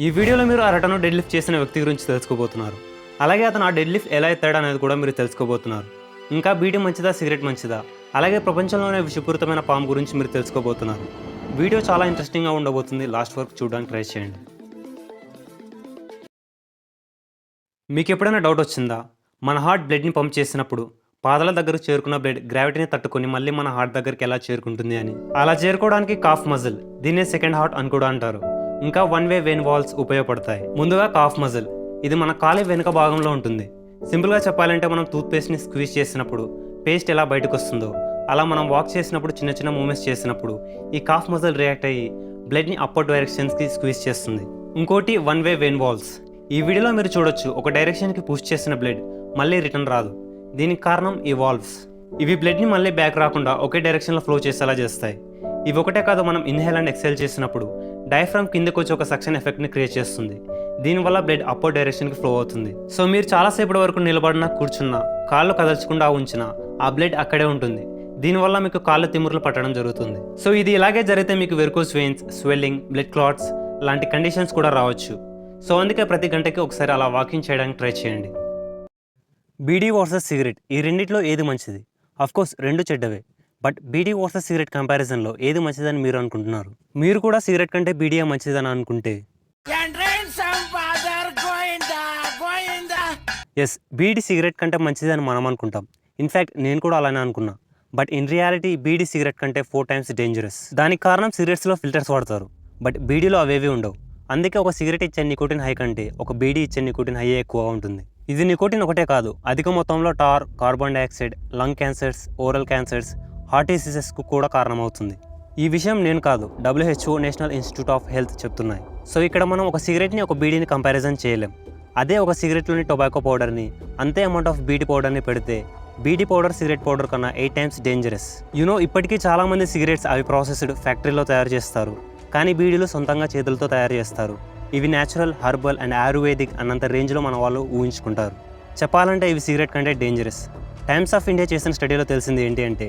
ఈ వీడియోలో మీరు అరటను డెడ్ లిఫ్ట్ చేసిన వ్యక్తి గురించి తెలుసుకోబోతున్నారు. అలాగే అతను ఆ డెడ్ లిఫ్ట్ ఎలా ఎత్తాడు అనేది కూడా మీరు తెలుసుకోబోతున్నారు. ఇంకా బీడీ మంచిదా, సిగరెట్ మంచిదా, అలాగే ప్రపంచంలోనే విషపూరితమైన పాము గురించి మీరు తెలుసుకోబోతున్నారు. వీడియో చాలా ఇంట్రెస్టింగ్గా ఉండబోతుంది. లాస్ట్ వరకు చూడడానికి ట్రై చేయండి. మీకు ఎప్పుడైనా డౌట్ వచ్చిందా? మన హార్ట్ బ్లడ్ని పంప్ చేసినప్పుడు పాదాల దగ్గరకు చేరుకున్న బ్లడ్ గ్రావిటీని తట్టుకొని మళ్ళీ మన హార్ట్ దగ్గరికి ఎలా చేరుకుంటుంది అని. అలా చేరుకోవడానికి కాఫ్ మజిల్, దీన్నే సెకండ్ హార్ట్ అని కూడా అంటారు. ఇంకా వన్ వే వెయిన్ వాల్స్ ఉపయోగపడతాయి. ముందుగా కాఫ్ మజిల్, ఇది మన కాలి వెనుక భాగంలో ఉంటుంది. సింపుల్గా చెప్పాలంటే మనం టూత్పేస్ట్ని స్క్వీజ్ చేసినప్పుడు పేస్ట్ ఎలా బయటకు వస్తుందో, అలా మనం వాక్ చేసినప్పుడు చిన్న చిన్న మూమెంట్స్ చేసినప్పుడు ఈ కాఫ్ మజిల్ రియాక్ట్ అయ్యి బ్లడ్ని అప్పర్ డైరెక్షన్స్కి స్క్వీజ్ చేస్తుంది. ఇంకోటి వన్ వే వెయిన్ వాల్స్. ఈ వీడియోలో మీరు చూడొచ్చు, ఒక డైరెక్షన్కి పుష్ చేసిన బ్లడ్ మళ్ళీ రిటర్న్ రాదు. దీనికి కారణం ఈ వాల్వ్స్. ఇవి బ్లడ్ని మళ్ళీ బ్యాక్ రాకుండా ఒకే డైరెక్షన్లో ఫ్లో చేసేలా చేస్తాయి. ఇవి ఒకటే కాదు, మనం ఇన్హేల్ అండ్ ఎక్సెల్ చేసినప్పుడు డయాఫ్రామ్ కిందకు వచ్చి ఒక సక్షన్ ఎఫెక్ట్ని క్రియేట్ చేస్తుంది. దీనివల్ల బ్లడ్ అప్పర్ డైరెక్షన్కి ఫ్లో అవుతుంది. సో మీరు చాలాసేపటి వరకు నిలబడినా, కూర్చున్నా, కాళ్ళు కదల్చకుండా ఉంచినా ఆ బ్లడ్ అక్కడే ఉంటుంది. దీనివల్ల మీకు కాళ్ళు తిమ్మురులు పట్టడం జరుగుతుంది. సో ఇది ఇలాగే జరిగితే మీకు varicose veins, swelling, blood clots లాంటి కండిషన్స్ కూడా రావచ్చు. సో అందుకే ప్రతి గంటకి ఒకసారి అలా వాకింగ్ చేయడానికి ట్రై చేయండి. బీడీ వర్సెస్ సిగరెట్, ఈ రెండిట్లో ఏది మంచిది? అఫ్కోర్స్ రెండు చెడ్డవే. బట్ బీడీ వర్సెస్ సిగరెట్ కంపారిజన్లో ఏది మంచిదని మీరు అనుకుంటున్నారు? మీరు కూడా సిగరెట్ కంటే బీడీయే మంచిదని అనుకుంటే ఎస్, బీడీ సిగరెట్ కంటే మంచిదని మనం అనుకుంటాం. ఇన్ఫ్యాక్ట్ నేను కూడా అలానే అనుకున్నా. But in reality bidi cigarette కంటే 4 times డేంజరస్. దానికి కారణం సిగరెట్స్లో ఫిల్టర్స్ వాడతారు, బట్ బీడీలో అవేవి ఉండవు. అందుకే ఒక సిగరెట్ ఇచ్చే నికోటిన్ హై కంటే ఒక బీడీ ఇచ్చే నికోటిన్ హై ఎక్కువగా ఉంటుంది. ఇది నికోటిన్ ఒకటే కాదు, అధిక మొత్తంలో tar, carbon dioxide lung cancers, oral cancers, heart డిసీజెస్కు కూడా కారణమవుతుంది. ఈ విషయం నేను కాదు, WHO national institute of health చెప్తున్నాయి. సో ఇక్కడ మనం ఒక సిగరెట్ని ఒక బీడీని కంపారిజన్ చేయలేం. అదే ఒక సిగరెట్లోని టొబాకో పౌడర్ని, అంతే అమౌంట్ ఆఫ్ బీడీ పౌడర్ని పెడితే బీడీ పౌడర్ సిగరెట్ పౌడర్ కన్నా 8 times డేంజరస్. ఇప్పటికీ చాలామంది సిగరెట్స్ అవి ప్రాసెస్డ్ ఫ్యాక్టరీలో తయారు చేస్తారు, కానీ బీడీలు సొంతంగా చేతులతో తయారు చేస్తారు. ఇవి న్యాచురల్, హర్బల్ అండ్ ఆయుర్వేదిక్ అన్నంత రేంజ్లో మన వాళ్ళు ఊహించుకుంటారు. చెప్పాలంటే ఇవి సిగరెట్ కంటే డేంజరస్. టైమ్స్ ఆఫ్ ఇండియా చేసిన స్టడీలో తెలిసింది ఏంటి అంటే,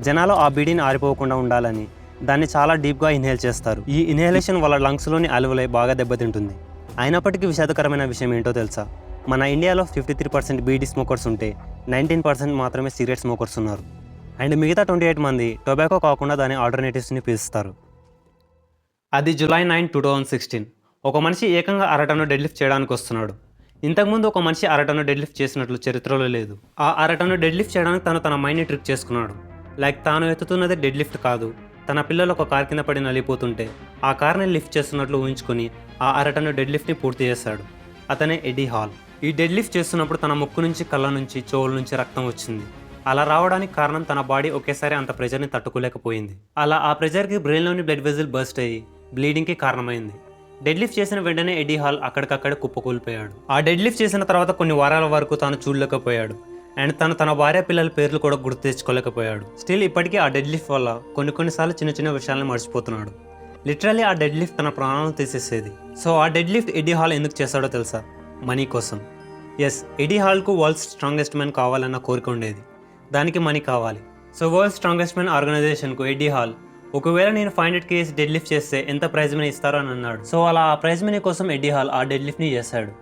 జనాలు ఆ బీడీని ఆరిపోకుండా ఉండాలని దాన్ని చాలా డీప్గా ఇన్హేల్ చేస్తారు. ఈ ఇన్హేలేషన్ వల్ల లంగ్స్లోని అలువలై బాగా దెబ్బతింటుంది. అయినప్పటికీ విషాదకరమైన విషయం ఏంటో తెలుసా? మన ఇండియాలో 53% బీడీ స్మోకర్స్ ఉంటే 19% మాత్రమే సిగరెట్ స్మోకర్స్ ఉన్నారు. అండ్ మిగతా 28 మంది టొబాకో కాకుండా దాని ఆల్టర్నేటివ్స్ని పీలుస్తారు. అది జూలై 9, 2016. ఒక మనిషి ఏకంగా అరటను డెడ్ లిఫ్ట్ చేయడానికి వస్తున్నాడు. ఇంతకుముందు ఒక మనిషి అరటను డెడ్ లిఫ్ట్ చేసినట్లు చరిత్రలో లేదు. ఆ అరటను డెడ్ లిఫ్ట్ చేయడానికి తన మైండ్ని ట్రిక్ చేసుకున్నాడు. లైక్ తాను ఎత్తుతున్నది డెడ్ లిఫ్ట్ కాదు, తన పిల్లలు ఒక కార్ కింద పడి నలిగిపోతుంటే ఆ కార్ని లిఫ్ట్ చేస్తున్నట్లు ఊహించుకొని ఆ అరటను డెడ్ లిఫ్ట్ని పూర్తి చేశాడు. అతనే ఎడ్డీ హాల్. ఈ డెడ్ లిఫ్ట్ చేస్తున్నప్పుడు తన ముక్కు నుంచి, కళ్ళ నుంచి, చెవుల నుంచి రక్తం వచ్చింది. అలా రావడానికి కారణం తన బాడీ ఒకేసారి అంత ప్రెజర్ని తట్టుకోలేకపోయింది. అలా ఆ ప్రెజర్కి బ్రెయిన్లోని బ్లడ్ వెజిల్ బర్స్ట్ అయ్యి బ్లీడింగ్కి కారణమైంది. డెడ్ లిఫ్ట్ చేసిన వెంటనే ఎడ్డీ హాల్ అక్కడికక్కడ కుప్పకూలిపోయాడు. ఆ డెడ్ లిఫ్ట్ చేసిన తర్వాత కొన్ని వారాల వరకు తాను చూడలేకపోయాడు. అండ్ తన భార్య పిల్లల పేర్లు కూడా గుర్తు తెచ్చుకోలేకపోయాడు. స్టిల్ ఇప్పటికీ ఆ డెడ్ లిఫ్ట్ వల్ల కొన్నిసార్లు చిన్న చిన్న విషయాలను మర్చిపోతున్నాడు. లిటరల్లీ ఆ డెడ్ లిఫ్ట్ తన ప్రాణాలను తీసేసేది. సో ఆ డెడ్ లిఫ్ట్ ఎడ్డీ హాల్ ఎందుకు చేశాడో తెలుసా? మనీ కోసం. ఎస్, ఎడ్డీ హాల్కు వరల్డ్స్ స్ట్రాంగెస్ట్ మ్యాన్ కావాలన్న కోరిక ఉండేది. దానికి మనీ కావాలి. సో వరల్డ్ స్ట్రాంగెస్ట్ మ్యాన్ ఆర్గనైజేషన్కు ఎడ్డీ హాల్, ఒకవేళ నేను 500 kgs డెడ్ లిఫ్ట్ చేస్తే ఎంత ప్రైజ్ మనీ ఇస్తారో అని అన్నాడు. సో అలా ఆ ప్రైజ్ మనీ కోసం ఎడ్డీ హాల్ ఆ డెడ్ లిఫ్ట్ని చేశాడు.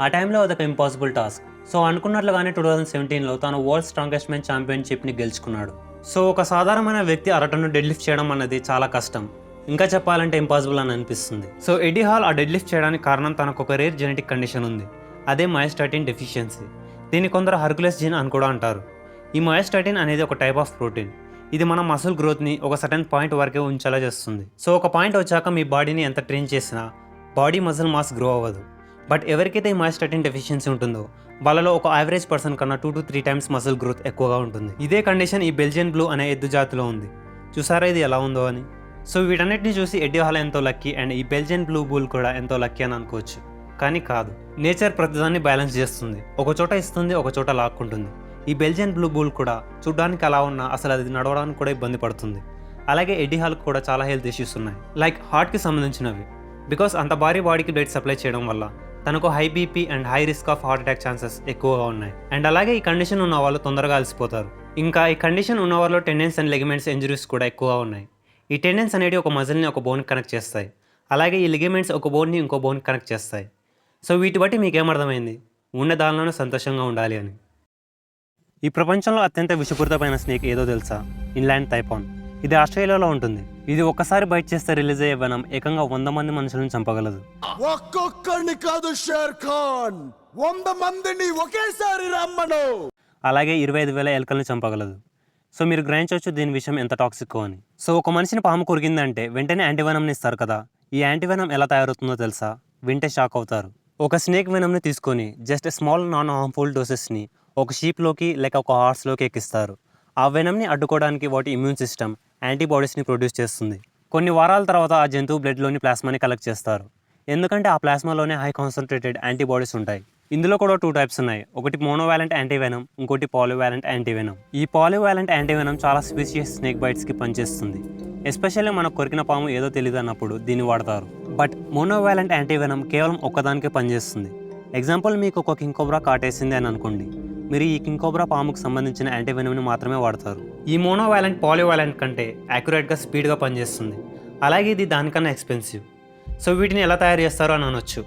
ఆ టైంలో అదొక ఇంపాసిబుల్ టాస్క్. సో అనుకున్నట్లుగానే 2017లో తాను వరల్డ్ స్ట్రాంగెస్ట్ మ్యాన్ ఛాంపియన్షిప్ని గెలుచుకున్నాడు. సో ఒక సాధారణమైన వ్యక్తి అరటను డెడ్ లిఫ్ట్ చేయడం అన్నది చాలా కష్టం, ఇంకా చెప్పాలంటే ఇంపాసిబుల్ అని అనిపిస్తుంది. సో ఎడ్డీ హాల్ ఆ డెడ్ లిఫ్ట్ చేయడానికి కారణం తనకు ఒక రేర్ జెనెటిక్ కండిషన్ ఉంది. అదే మయోస్టాటిన్ డెఫిషియన్సీ. దీన్ని కొందరు హర్కులెస్ జీన్ అని కూడా అంటారు. ఈ మయోస్టాటిన్ అనేది ఒక టైప్ ఆఫ్ ప్రోటీన్. ఇది మన మసిల్ గ్రోత్ని ఒక సర్టెన్ పాయింట్ వరకే ఉంచేలా చేస్తుంది. సో ఒక పాయింట్ వచ్చాక మీ బాడీని ఎంత ట్రైన్ చేసినా బాడీ మసిల్ మాస్ గ్రో అవ్వదు. బట్ ఎవరికైతే ఈ మయోస్టాటిన్ డెఫిషియన్సీ ఉంటుందో వాళ్ళలో ఒక యావరేజ్ పర్సన్ కన్నా 2 to 3 times మసిల్ గ్రోత్ ఎక్కువగా ఉంటుంది. ఇదే కండిషన్ ఈ బెల్జియన్ బ్లూ అనే ఎద్దు జాతిలో ఉంది. చూసారా ఇది ఎలా ఉందో అని? సో వీటన్నిటిని చూసి ఎడ్డీ హాల్ ఎంతో లక్కీ అండ్ ఈ బెల్జియన్ బ్లూ బుల్ కూడా ఎంతో లక్కీ అని అనుకోవచ్చు. కానీ కాదు, నేచర్ ప్రతిదాన్ని బ్యాలెన్స్ చేస్తుంది. ఒక చోట ఇస్తుంది, ఒక చోట లాక్కుంటుంది. ఈ బెల్జియన్ బ్లూ బుల్ కూడా చూడ్డానికి అలా ఉన్నా అసలు అది నడవడానికి కూడా ఇబ్బంది పడుతుంది. అలాగే ఎడ్డీ హాల్కి కూడా చాలా హెల్త్ ఇష్యూస్ ఉన్నాయి, లైక్ హార్ట్కి సంబంధించినవి. బికాస్ అంత భారీ బాడీకి బ్లడ్ సప్లై చేయడం వల్ల తనకు high BP and high risk of heart attack chances ఎక్కువగా ఉన్నాయి. అండ్ అలాగే ఈ కండిషన్ ఉన్న వాళ్ళు తొందరగా అలసిపోతారు. ఇంకా ఈ కండిషన్ ఉన్న వాళ్ళలో టెండెన్స్ అండ్ లెగమెంట్స్ ఇంజరీస్ కూడా ఎక్కువగా ఉన్నాయి. ఈ టెండెన్స్ అనేది ఒక మజిల్ని ఒక బోన్కి కనెక్ట్ చేస్తాయి. అలాగే ఈ లిగమెంట్స్ ఒక బోన్ని ఇంకో బోన్ కనెక్ట్ చేస్తాయి. సో వీటి బట్టి మీకేమర్థమైంది? ఉన్న దానిలోనే సంతోషంగా ఉండాలి అని. ఈ ప్రపంచంలో అత్యంత విషపూరితమైన స్నేక్ ఏదో తెలుసా? ఇన్లాండ్ టైపాన్. ఇది ఆస్ట్రేలియాలో ఉంటుంది. ఇది ఒక్కసారి బైట్ చేస్తే రిలీజ్ అయ్యే వెనం ఏకంగా 100 మంది మనుషులను చంపగలదు. ఒక్కొక్కడిని కాదు షేర్ ఖాన్, 100 మందిని ఒకేసారి రమ్మను. అలాగే 25,000 ఎలుకలను చంపగలదు. సో మీరు గ్రహించవచ్చు దీని విషయం ఎంత టాక్సిక్ అని. సో ఒక మనిషిని పాము కొరికిందంటే వెంటనే యాంటీవెనమ్ని ఇస్తారు కదా. ఈ యాంటీవెనం ఎలా తయారవుతుందో తెలుసా? వింటే షాక్ అవుతారు. ఒక స్నేక్ వెనంని తీసుకొని జస్ట్ స్మాల్ నాన్ హార్మ్ఫుల్ డోసెస్ని ఒక షీప్లోకి లేక ఒక హార్స్లోకి ఎక్కిస్తారు. ఆ వెనంని అడ్డుకోవడానికి వాటి ఇమ్యూన్ సిస్టమ్ యాంటీబాడీస్ని ప్రొడ్యూస్ చేస్తుంది. కొన్ని వారాల తర్వాత ఆ జంతువు బ్లడ్లోని ప్లాస్మాని కలెక్ట్ చేస్తారు. ఎందుకంటే ఆ ప్లాస్మాలోనే హై కాన్సన్ట్రేటెడ్ యాంటీబాడీస్ ఉంటాయి. ఇందులో కూడా 2 టైప్స్ ఉన్నాయి. ఒకటి మోనోవాలెంట్ యాంటీవెనం, ఇంకోటి పాలివాలెంట్ యాంటీవెనం. ఈ పాలివాలెంట్ యాంటీవెనం చాలా స్పీషియస్ స్నేక్ బైట్స్కి పనిచేస్తుంది. ఎస్పెషల్లీ మనకు కొరికిన పాము ఏదో తెలియదు అన్నప్పుడు దీన్ని వాడతారు. బట్ మోనోవాలెంట్ యాంటీవెనం కేవలం ఒక్కదానికే పనిచేస్తుంది. ఎగ్జాంపుల్, మీకు ఒక కింగ్ కోబ్రా కాటేసింది అని అనుకోండి. మీరు ఈ కింగ్ కోబ్రా పాముకు సంబంధించిన యాంటీవెనంని మాత్రమే వాడతారు. ఈ మోనోవాలెంట్ పాలివాలెంట్ కంటే యాక్యురేట్గా స్పీడ్గా పనిచేస్తుంది. అలాగే ఇది దానికన్నా ఎక్స్పెన్సివ్. సో వీటిని ఎలా తయారు చేస్తారో అని అనొచ్చు.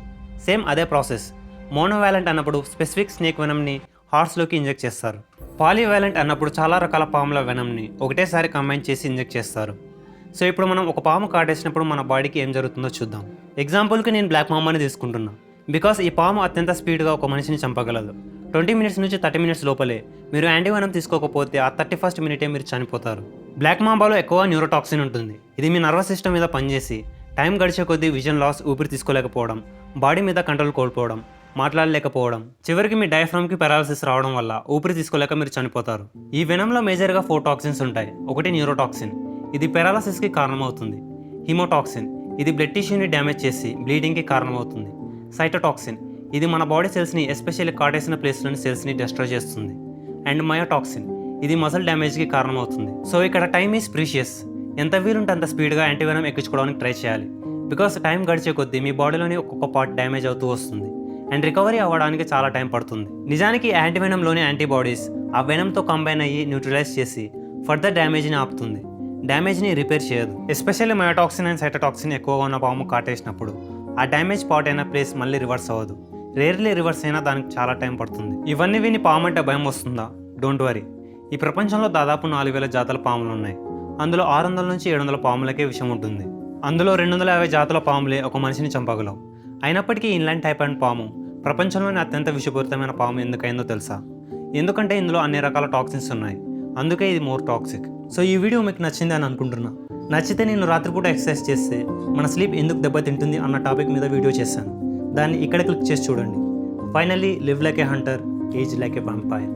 సేమ్ అదే ప్రాసెస్. మోనోవాలెంట్ అన్నప్పుడు స్పెసిఫిక్ స్నేక్ వెనంని హార్స్లోకి ఇంజెక్ట్ చేస్తారు. పాలివాలెంట్ అన్నప్పుడు చాలా రకాల పాముల వెనంని ఒకటేసారి కంబైన్ చేసి ఇంజెక్ట్ చేస్తారు. సో ఇప్పుడు మనం ఒక పాము కాటేసినప్పుడు మన బాడీకి ఏం జరుగుతుందో చూద్దాం. ఎగ్జాంపుల్కి నేను బ్లాక్ మాంబాని తీసుకుంటున్నా. బికాస్ ఈ పాము అత్యంత స్పీడ్గా ఒక మనిషిని చంపగలదు. 20 మినిట్స్ నుంచి 30 మినిట్స్ లోపలే మీరు యాంటీవెనం తీసుకోకపోతే ఆ 31st మినిటే మీరు చనిపోతారు. బ్లాక్ మాంబాలో ఎక్కువ న్యూరోటాక్సిన్ ఉంటుంది. ఇది మీ నర్వస్ సిస్టమ్ మీద పనిచేసి టైం గడిచే కొద్దీ విజన్ లాస్, ఊపిరి తీసుకోలేకపోవడం, బాడీ మీద కంట్రోల్ కోల్పోవడం, మాట్లాడలేకపోవడం, చివరికి మీ డయాఫ్రామ్కి పారాలసిస్ రావడం వల్ల ఊపిరి తీసుకోలేక మీరు చనిపోతారు. ఈ వెనంలో మేజర్గా 4 టాక్సిన్స్ ఉంటాయి. ఒకటి న్యూరోటాక్సిన్, ఇది పారాలసిస్కి కారణమవుతుంది. హిమోటాక్సిన్, ఇది బ్లడ్ టిష్యూని డ్యామేజ్ చేసి బ్లీడింగ్కి కారణమవుతుంది. సైటోటాక్సిన్, ఇది మన బాడీ సెల్స్ని ఎస్పెషల్లీ కాటేసిన ప్లేస్లోని సెల్స్ని డిస్ట్రాయ్ చేస్తుంది. అండ్ మయోటాక్సిన్, ఇది మసిల్ డ్యామేజ్కి కారణమవుతుంది. సో ఇక్కడ టైమ్ ఈజ్ ప్రీషియస్. ఎంత వీలుంటే అంత స్పీడ్గా యాంటీవెనం ఎక్కించుకోవడానికి ట్రై చేయాలి. బికాస్ టైం గడిచే కొద్దీ మీ బాడీలోని ఒక్కొక్క పార్ట్ డ్యామేజ్ అవుతూ వస్తుంది అండ్ రికవరీ అవ్వడానికి చాలా టైం పడుతుంది. నిజానికి యాంటీవెనంలోని యాంటీబాడీస్ ఆ వెనంతో కంబైన్ అయ్యి న్యూట్రలైజ్ చేసి ఫర్దర్ డ్యామేజ్ని ఆపుతుంది, డ్యామేజ్ని రిపేర్ చేయదు. ఎస్పెషల్లీ మయోటాక్సిన్ అండ్ సైటోటాక్సిన్ ఎక్కువగా ఉన్న పాము కాటేసినప్పుడు ఆ డ్యామేజ్ పార్ట్ అయిన ప్లేస్ మళ్ళీ రివర్స్ అవ్వదు. రేర్లీ రివర్స్ అయినా దానికి చాలా టైం పడుతుంది. ఇవన్నీ విని పాము అంటే భయం వస్తుందా? Don't worry. ఈ ప్రపంచంలో దాదాపు 4,000 జాతుల పాములు ఉన్నాయి. అందులో 600 నుంచి 700 పాములకే విషం ఉంటుంది. అందులో 250 జాతుల పాములే ఒక మనిషిని చంపగలవు. అయినప్పటికీ ఇన్లాండ్ టైపాన్ పాము ప్రపంచంలోని అత్యంత విషపూరితమైన పాము ఎందుకైందో తెలుసా? ఎందుకంటే ఇందులో అన్ని రకాల టాక్సిన్స్ ఉన్నాయి. అందుకే ఇది మోర్ టాక్సిక్. సో ఈ వీడియో మీకు నచ్చింది అని అనుకుంటున్నా. నచ్చితే నేను రాత్రిపూట ఎక్సర్సైజ్ చేస్తే మన స్లీప్ ఎందుకు దెబ్బతింటుంది అన్న టాపిక్ మీద వీడియో చేశాను. దాన్ని ఇక్కడ క్లిక్ చేసి చూడండి. Finally live like a hunter, age like a వంపైర్.